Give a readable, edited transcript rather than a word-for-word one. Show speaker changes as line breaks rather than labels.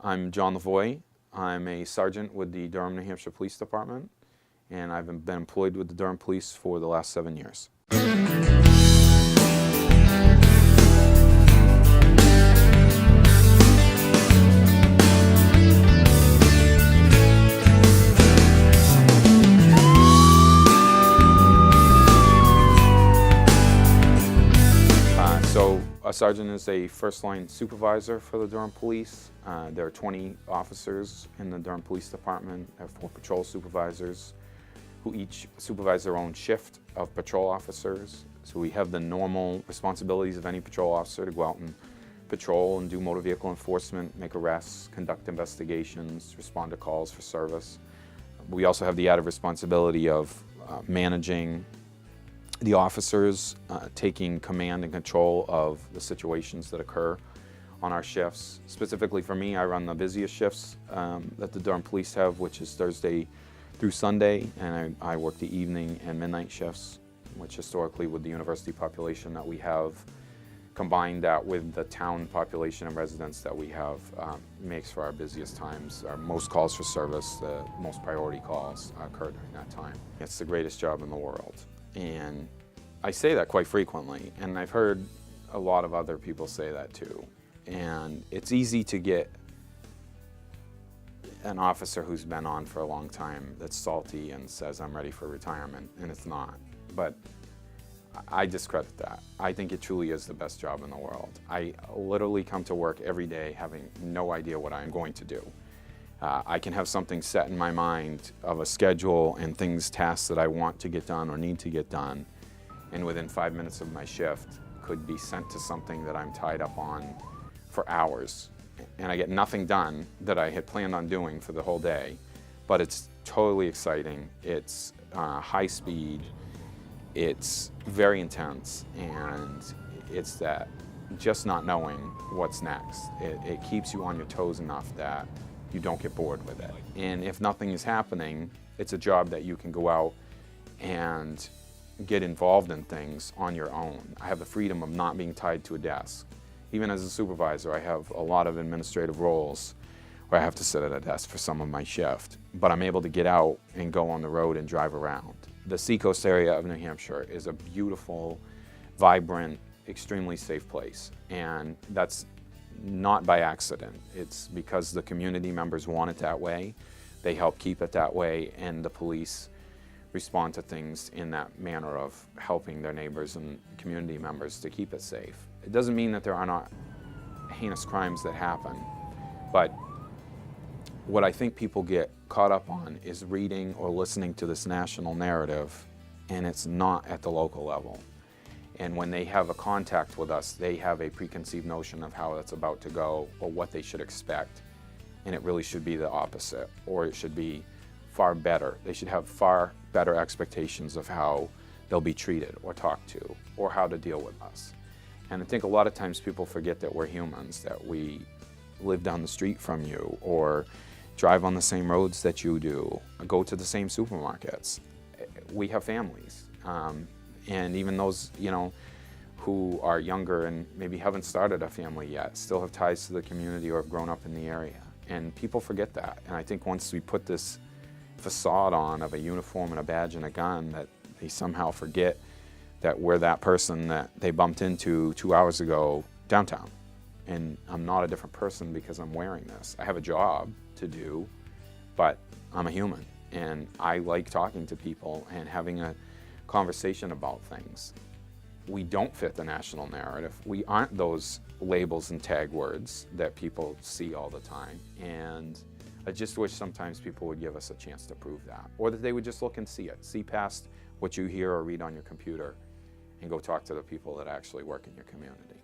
I'm John Lavoie. I'm a sergeant with the Durham, New Hampshire Police Department, and I've been employed with the Durham Police for the last 7 years. So a sergeant is a first-line supervisor for the Durham Police. There are 20 officers in the Durham Police Department. There are 4 patrol supervisors who each supervise their own shift of patrol officers. So we have the normal responsibilities of any patrol officer to go out and patrol and do motor vehicle enforcement, make arrests, conduct investigations, respond to calls for service. We also have the added responsibility of managing the officers, taking command and control of the situations that occur on our shifts. Specifically for me, I run the busiest shifts that the Durham Police have, which is Thursday through Sunday, and I work the evening and midnight shifts, which historically with the university population that we have, combined that with the town population and residents that we have, makes for our busiest times. Our most calls for service, the most priority calls occur during that time. It's the greatest job in the world. And I say that quite frequently, and I've heard a lot of other people say that too. And it's easy to get an officer who's been on for a long time that's salty and says, I'm ready for retirement, and it's not. But I discredit that. I think it truly is the best job in the world. I literally come to work every day having no idea what I'm going to do. I can have something set in my mind of a schedule and tasks that I want to get done or need to get done, and within 5 minutes of my shift could be sent to something that I'm tied up on for hours. And I get nothing done that I had planned on doing for the whole day, but it's totally exciting. It's high speed, it's very intense, and it's that just not knowing what's next. It keeps you on your toes enough that you don't get bored with it. And if nothing is happening, it's a job that you can go out and get involved in things on your own. I have the freedom of not being tied to a desk. Even as a supervisor, I have a lot of administrative roles where I have to sit at a desk for some of my shift, but I'm able to get out and go on the road and drive around. The seacoast area of New Hampshire is a beautiful, vibrant, extremely safe place, and that's not by accident. It's because the community members want it that way. They help keep it that way, and the police respond to things in that manner of helping their neighbors and community members to keep it safe. It doesn't mean that there are not heinous crimes that happen, but what I think people get caught up on is reading or listening to this national narrative, and it's not at the local level. And when they have a contact with us, they have a preconceived notion of how it's about to go or what they should expect. And it really should be the opposite, or it should be far better. They should have far better expectations of how they'll be treated or talked to, or how to deal with us. And I think a lot of times people forget that we're humans, that we live down the street from you, or drive on the same roads that you do, go to the same supermarkets. We have families. And even those, who are younger and maybe haven't started a family yet, still have ties to the community or have grown up in the area. And people forget that. And I think once we put this facade on of a uniform and a badge and a gun, that they somehow forget that we're that person that they bumped into 2 hours ago downtown. And I'm not a different person because I'm wearing this. I have a job to do, but I'm a human. And I like talking to people and having a conversation about things. We don't fit the national narrative. We aren't those labels and tag words that people see all the time. And I just wish sometimes people would give us a chance to prove that, or that they would just look and see past what you hear or read on your computer and go talk to the people that actually work in your community.